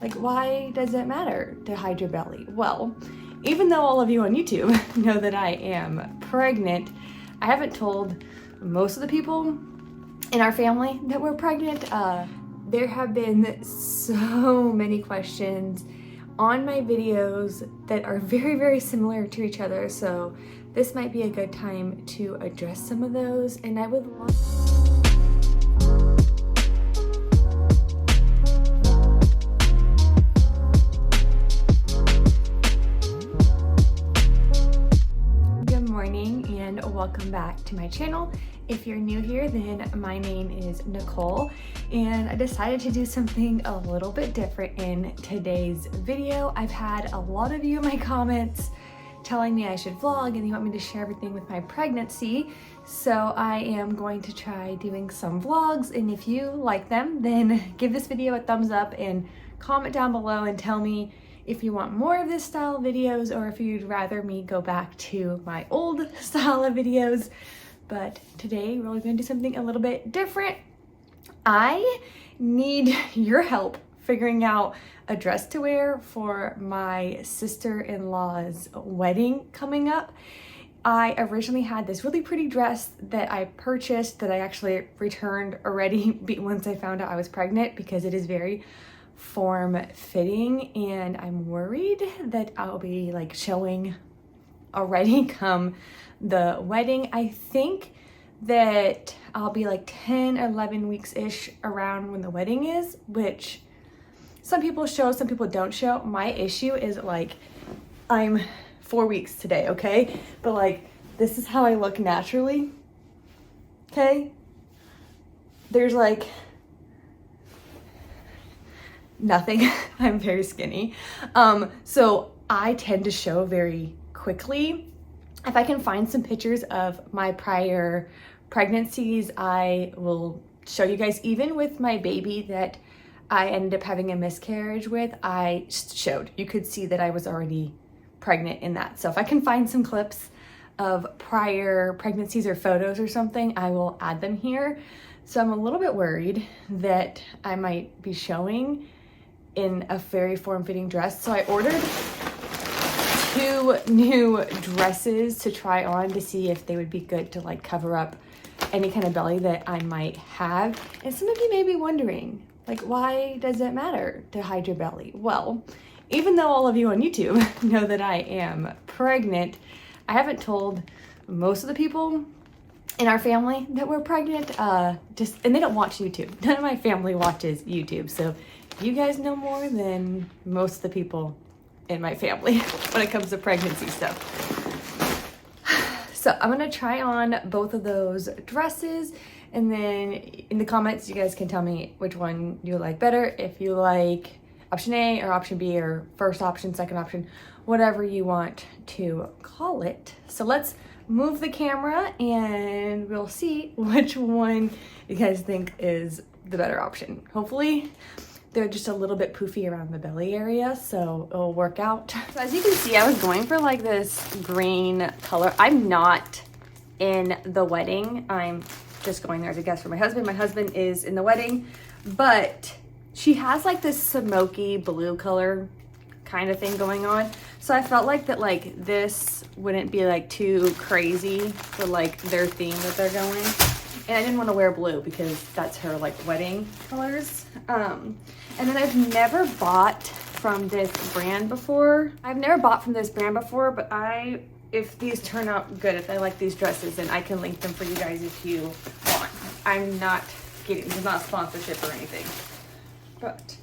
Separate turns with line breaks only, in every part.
Like, why does it matter to hide your belly? Well, even though all of you on YouTube know that I am pregnant, I haven't told most of the people in our family that we're pregnant. There have been so many questions on my videos that are very, very similar to each other. So this might be a good time to address some of those. And I would love and welcome back to my channel. If you're new here, then my name is Nicole, and I decided to do something a little bit different in today's video. I've had a lot of you in my comments telling me I should vlog and you want me to share everything with my pregnancy. So I am going to try doing some vlogs, and if you like them, then give this video a thumbs up and comment down below and tell me if you want more of this style of videos or if you'd rather me go back to my old style of videos. But today we're really going to do something a little bit different. I need your help figuring out a dress to wear for my sister-in-law's wedding coming up. I originally had this really pretty dress that I purchased that I actually returned already once I found out I was pregnant, because it is very form-fitting and I'm worried that I'll be like showing already come the wedding. I think that I'll be like 10 or 11 weeks-ish around when the wedding is, which some people show, some people don't show. My issue is like I'm 4 weeks today, okay? But like this is how I look naturally, okay? There's like nothing. I'm very skinny. So I tend to show very quickly. If I can find some pictures of my prior pregnancies, I will show you guys. Even with my baby that I ended up having a miscarriage with, I showed. You could see that I was already pregnant in that. So if I can find some clips of prior pregnancies or photos or something, I will add them here. So I'm a little bit worried that I might be showing in a very form-fitting dress. So I ordered 2 new dresses to try on to see if they would be good to like cover up any kind of belly that I might have. And some of you may be wondering, like, why does it matter to hide your belly? Well, even though all of you on YouTube know that I am pregnant, I haven't told most of the people in our family that we're pregnant, and they don't watch YouTube. None of my family watches YouTube. So you guys know more than most of the people in my family when it comes to pregnancy stuff. So I'm gonna try on both of those dresses, and then in the comments you guys can tell me which one you like better, if you like option A or option B or first option, second option, whatever you want to call it. So let's move the camera and we'll see which one you guys think is the better option. Hopefully they're just a little bit poofy around the belly area, so it'll work out. So as you can see, I was going for like this green color. I'm not in the wedding. I'm just going there as a guest for my husband. My husband is in the wedding, but she has like this smoky blue color kind of thing going on. So I felt like that like this wouldn't be like too crazy for like their theme that they're going. And I didn't want to wear blue because that's her like wedding colors. And then I've never bought from this brand before. But if these turn out good, if I like these dresses, then I can link them for you guys if you want. I'm not kidding, this is not a sponsorship or anything. But,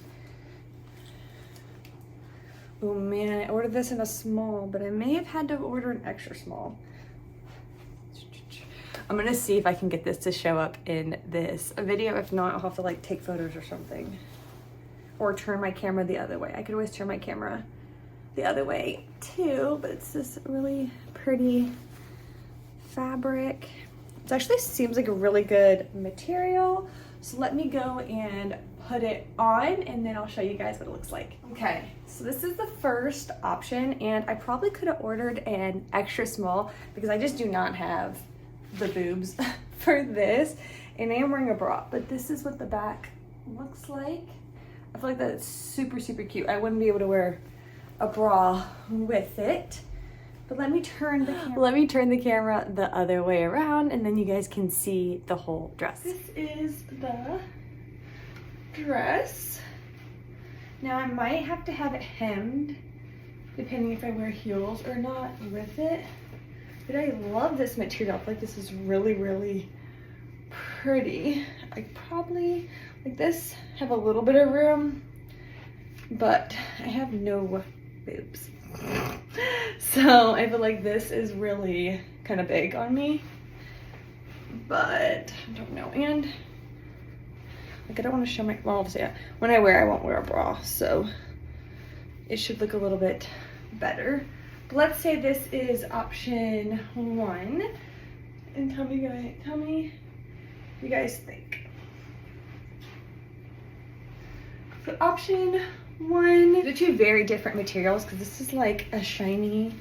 oh man, I ordered this in a small, but I may have had to order an extra small. I'm gonna see if I can get this to show up in this video. If not, I'll have to like take photos or something. Or turn my camera the other way. I could always turn my camera the other way too, but it's this really pretty fabric. It actually seems like a really good material. So let me go and put it on and then I'll show you guys what it looks like. Okay, so this is the first option, and I probably could have ordered an extra small because I just do not have the boobs for this, and I am wearing a bra, but this is what the back looks like. I feel like that's super, super cute. I wouldn't be able to wear a bra with it. But let me turn the camera the other way around, and then you guys can see the whole dress. This is the dress. Now I might have to have it hemmed, depending if I wear heels or not with it. But I love this material. I feel like this is really, really pretty. I probably, like this, have a little bit of room, but I have no boobs. So I feel like this is really kind of big on me, but I don't know. And like I don't want to show my, well, obviously when I won't wear a bra, so it should look a little bit better. But let's say this is option 1, and tell me what you guys think. So option 1, they're two very different materials, because this is like a shiny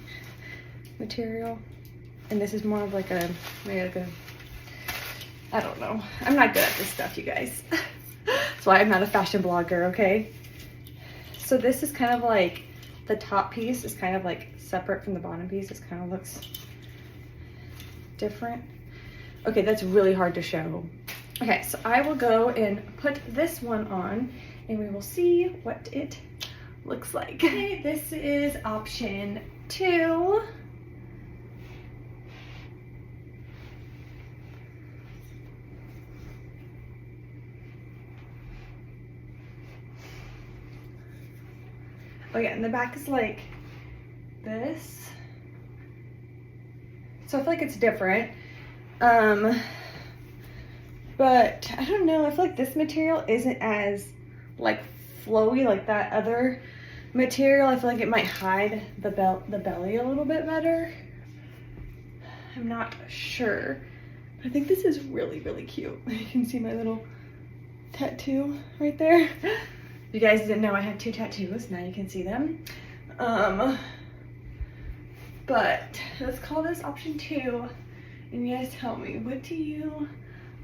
material, and this is more of like a, maybe like a, I don't know. I'm not good at this stuff, you guys. That's why I'm not a fashion blogger, okay? So this is kind of like, the top piece is kind of like separate from the bottom piece. It kind of looks different. Okay, that's really hard to show. Okay, so I will go and put this one on, and we will see what it looks like. Okay, this is option 2. Oh yeah, and the back is like this. So I feel like it's different. But I don't know, I feel like this material isn't as like flowy like that other material. I feel like it might hide the belly a little bit better. I'm not sure. I think this is really, really cute. You can see my little tattoo right there. If you guys didn't know I had 2 tattoos, now you can see them. But let's call this option 2, and you guys tell me, what do you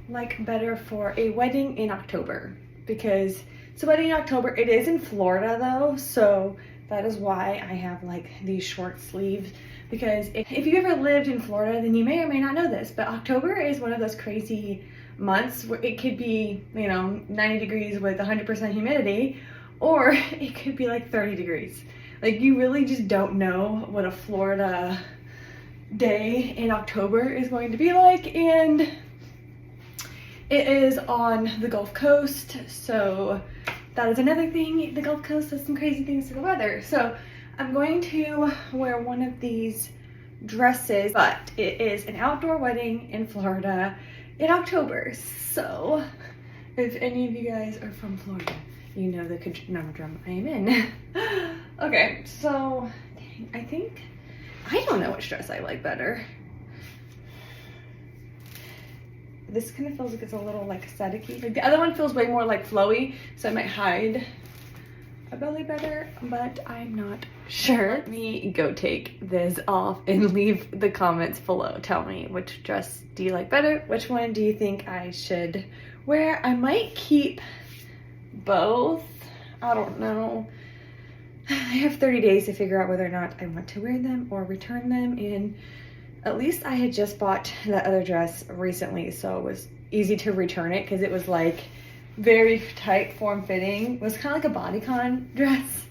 like better for a wedding in October? Because it's a wedding in October. It is in Florida though, so that is why I have like these short sleeves. Because if you ever lived in Florida, then you may or may not know this, but October is one of those crazy months where it could be, you know, 90 degrees with 100% humidity, or it could be like 30 degrees. Like, you really just don't know what a Florida day in October is going to be like, and it is on the Gulf Coast, so that is another thing. The Gulf Coast does some crazy things to the weather. So I'm going to wear one of these dresses, but it is an outdoor wedding in Florida in October. So if any of you guys are from Florida, you know the conundrum I am in. Okay, so I think, I don't know which dress I like better. This kind of feels like it's a little like aesthetic-y. Like the other one feels way more like flowy, so it might hide a belly better, but I'm not sure. Let me go take this off and leave the comments below. Tell me, which dress do you like better? Which one do you think I should wear? I might keep both. I don't know. I have 30 days to figure out whether or not I want to wear them or return them, and at least I had just bought that other dress recently, so it was easy to return it because it was like very tight form fitting. It was kind of like a bodycon dress.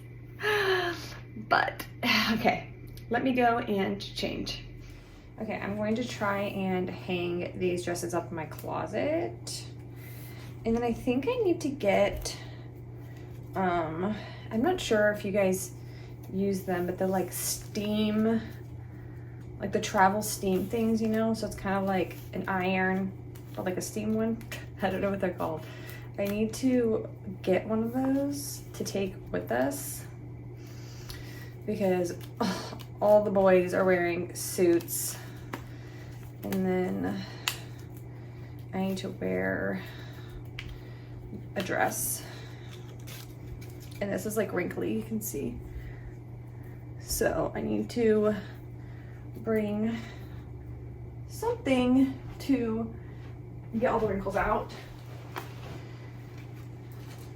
But okay, let me go and change. Okay, I'm going to try and hang these dresses up in my closet, and then I think I need to get I'm not sure if you guys use them, but they're like steam, like the travel steam things, you know? So it's kind of like an iron, but like a steam one. I don't know what they're called. I need to get one of those to take with us because all the boys are wearing suits, and then I need to wear a dress. And this is like wrinkly, you can see. So I need to bring something to get all the wrinkles out.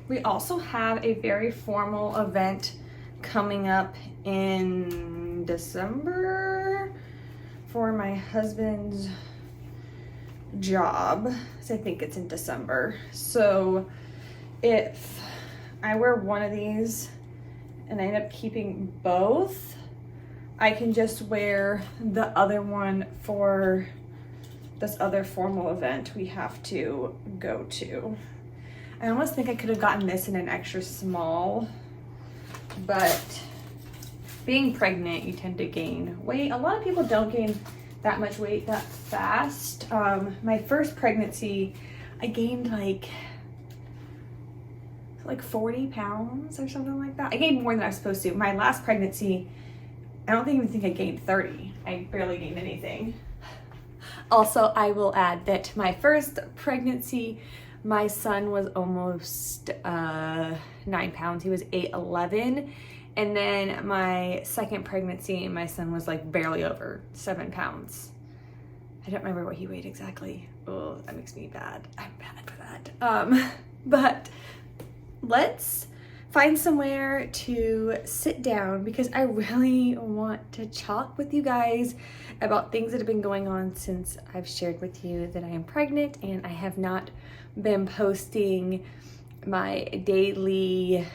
We also have a very formal event coming up in December for my husband's job. So I think it's in December. So if I wear one of these and I end up keeping both, I can just wear the other one for this other formal event we have to go to. I almost think I could have gotten this in an extra small, but being pregnant, you tend to gain weight. A lot of people don't gain that much weight that fast. My first pregnancy, I gained like 40 pounds or something like that. I gained more than I was supposed to. My last pregnancy, I don't even think I gained 30. I barely gained anything. Also, I will add that my first pregnancy, my son was almost 9 pounds. He was 8'11". And then my second pregnancy, my son was like barely over 7 pounds. I don't remember what he weighed exactly. Oh, that makes me bad. I'm bad for that. But let's find somewhere to sit down because I really want to talk with you guys about things that have been going on since I've shared with you that I am pregnant and I have not been posting my daily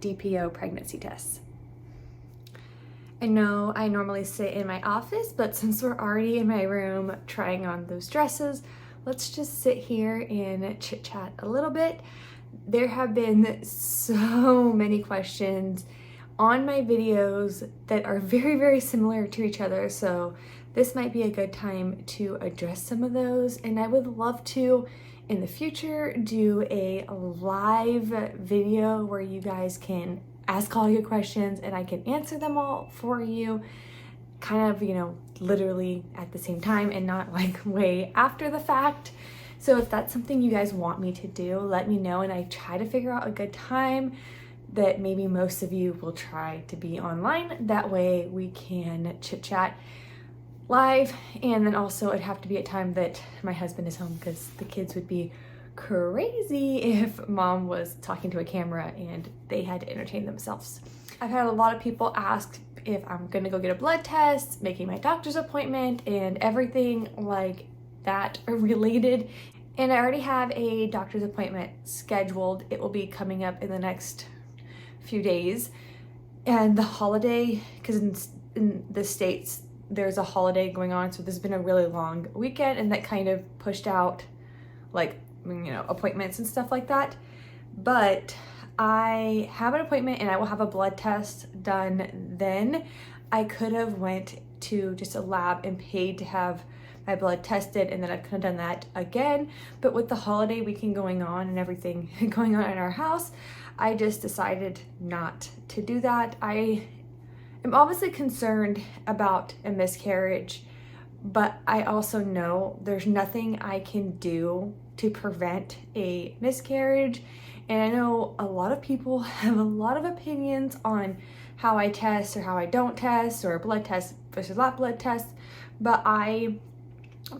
DPO pregnancy tests. I know I normally sit in my office, but since we're already in my room trying on those dresses, let's just sit here and chit chat a little bit. There have been so many questions on my videos that are very, very similar to each other. So this might be a good time to address some of those. And I would love to, in the future, do a live video where you guys can ask all your questions and I can answer them all for you, kind of, literally at the same time and not like way after the fact. So if that's something you guys want me to do, let me know and I try to figure out a good time that maybe most of you will try to be online. That way we can chit chat live, and then also it'd have to be a time that my husband is home because the kids would be crazy if mom was talking to a camera and they had to entertain themselves. I've had a lot of people ask if I'm gonna go get a blood test, making my doctor's appointment, and everything like that related. And I already have a doctor's appointment scheduled. It will be coming up in the next few days. And the holiday, because in the States, there's a holiday going on, so this has been a really long weekend, and that kind of pushed out appointments and stuff like that. But I have an appointment and I will have a blood test done then. I could have went to just a lab and paid to have my blood tested, and then I could have done that again. But with the holiday weekend going on and everything going on in our house, I just decided not to do that. I am obviously concerned about a miscarriage, but I also know there's nothing I can do to prevent a miscarriage. And I know a lot of people have a lot of opinions on how I test or how I don't test, or blood test versus not blood test, but I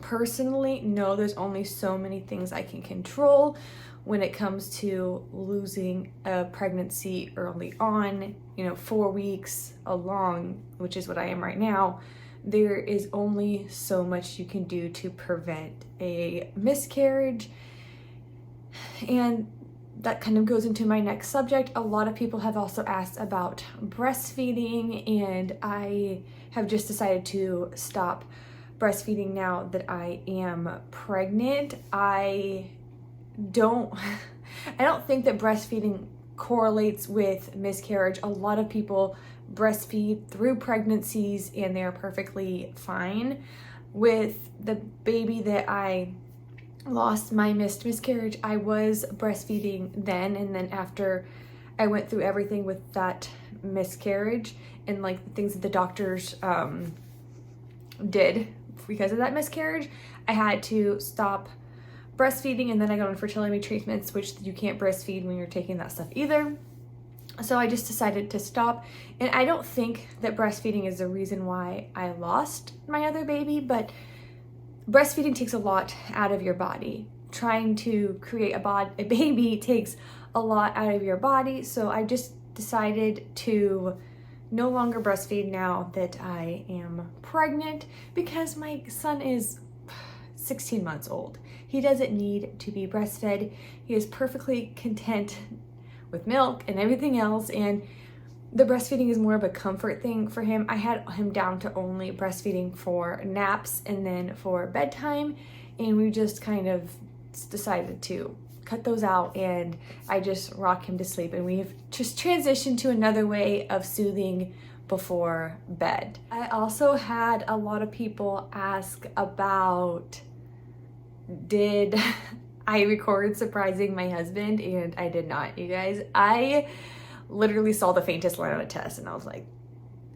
personally know there's only so many things I can control when it comes to losing a pregnancy early on, 4 weeks along, which is what I am right now. There is only so much you can do to prevent a miscarriage. And that kind of goes into my next subject. A lot of people have also asked about breastfeeding, and I have just decided to stop breastfeeding now that I am pregnant. I don't think that breastfeeding correlates with miscarriage. A lot of people breastfeed through pregnancies and they're perfectly fine. With the baby that I lost, my miscarriage, I was breastfeeding then, and then after I went through everything with that miscarriage and like the things that the doctors did because of that miscarriage, I had to stop breastfeeding, and then I got on fertility treatments, which you can't breastfeed when you're taking that stuff either. So I just decided to stop, and I don't think that breastfeeding is the reason why I lost my other baby, but breastfeeding takes a lot out of your body. Trying to create a baby takes a lot out of your body. So I just decided to no longer breastfeed now that I am pregnant because my son is 16 months old. He doesn't need to be breastfed. He is perfectly content with milk and everything else, and the breastfeeding is more of a comfort thing for him. I had him down to only breastfeeding for naps and then for bedtime, and we just kind of decided to cut those out, and I just rock him to sleep, and we've just transitioned to another way of soothing before bed. I also had a lot of people ask about, did I record surprising my husband? And I did not, you guys. I literally saw the faintest line on a test and I was like,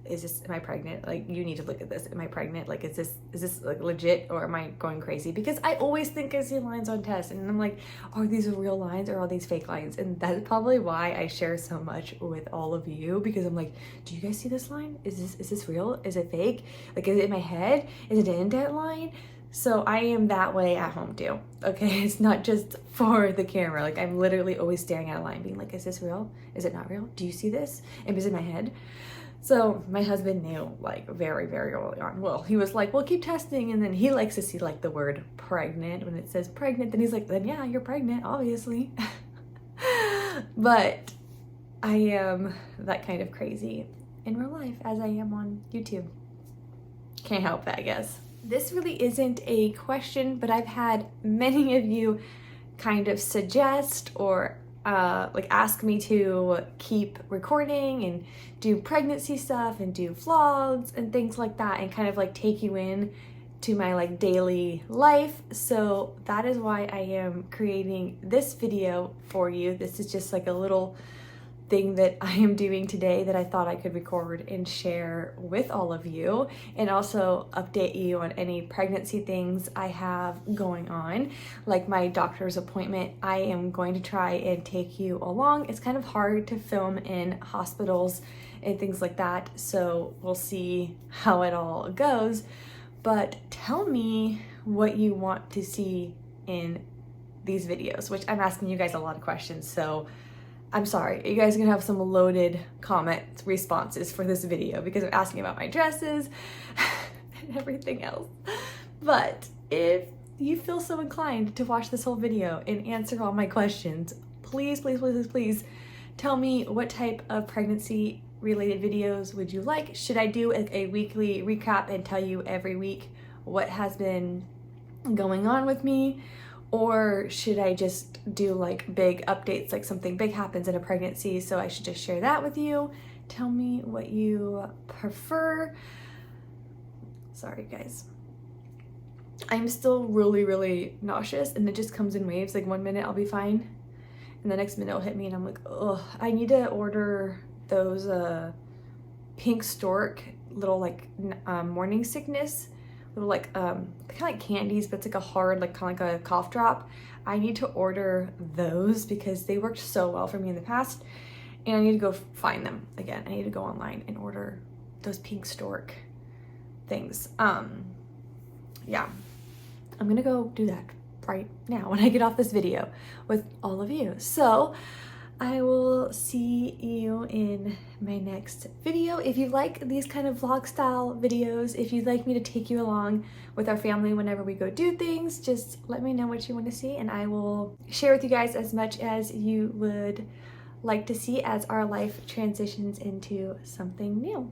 am I pregnant? Like, you need to look at this. Am I pregnant? Like, is this like legit, or am I going crazy? Because I always think I see lines on tests and I'm like, are these real lines or are these fake lines? And that's probably why I share so much with all of you, because I'm like, do you guys see this line? Is this real? Is it fake? Like, is it in my head? Is it an indent line? So I am that way at home too, okay? It's not just for the camera. Like, I'm literally always staring at a line being like, is this real? Is it not real? Do you see this? And is it in my head? So my husband knew, like, very, very early on. Well, he was like, well, keep testing. And then he likes to see like the word pregnant. When it says pregnant, then he's like, then yeah, you're pregnant, obviously. But I am that kind of crazy in real life as I am on YouTube. Can't help that, I guess. This really isn't a question, but I've had many of you kind of suggest or like ask me to keep recording and do pregnancy stuff and do vlogs and things like that, and kind of like take you in to my like daily life. So that is why I am creating this video for you. This is just like a little thing that I am doing today that I thought I could record and share with all of you, and also update you on any pregnancy things I have going on, like my doctor's appointment. I am going to try and take you along. It's kind of hard to film in hospitals and things like that, so we'll see how it all goes. But tell me what you want to see in these videos, which I'm asking you guys a lot of questions, so I'm sorry, you guys are gonna have some loaded comment responses for this video because I'm asking about my dresses and everything else. But if you feel so inclined to watch this whole video and answer all my questions, please, please, please, please, please tell me what type of pregnancy related videos would you like. Should I do a weekly recap and tell you every week what has been going on with me? Or should I just do like big updates, like something big happens in a pregnancy, so I should just share that with you? Tell me what you prefer. Sorry guys. I'm still really, really nauseous, and it just comes in waves. Like, one minute I'll be fine and the next minute it'll hit me and I'm like, oh, I need to order those pink stork little like morning sickness, little like kind of like candies, but it's like a hard, like kind of like a cough drop. I need to order those because they worked so well for me in the past, and I need to go find them again. I need to go online and order those pink stork things. Yeah, I'm gonna go do that right now when I get off this video with all of you. So I will see you in my next video. If you like these kind of vlog style videos, if you'd like me to take you along with our family whenever we go do things, just let me know what you want to see and I will share with you guys as much as you would like to see as our life transitions into something new.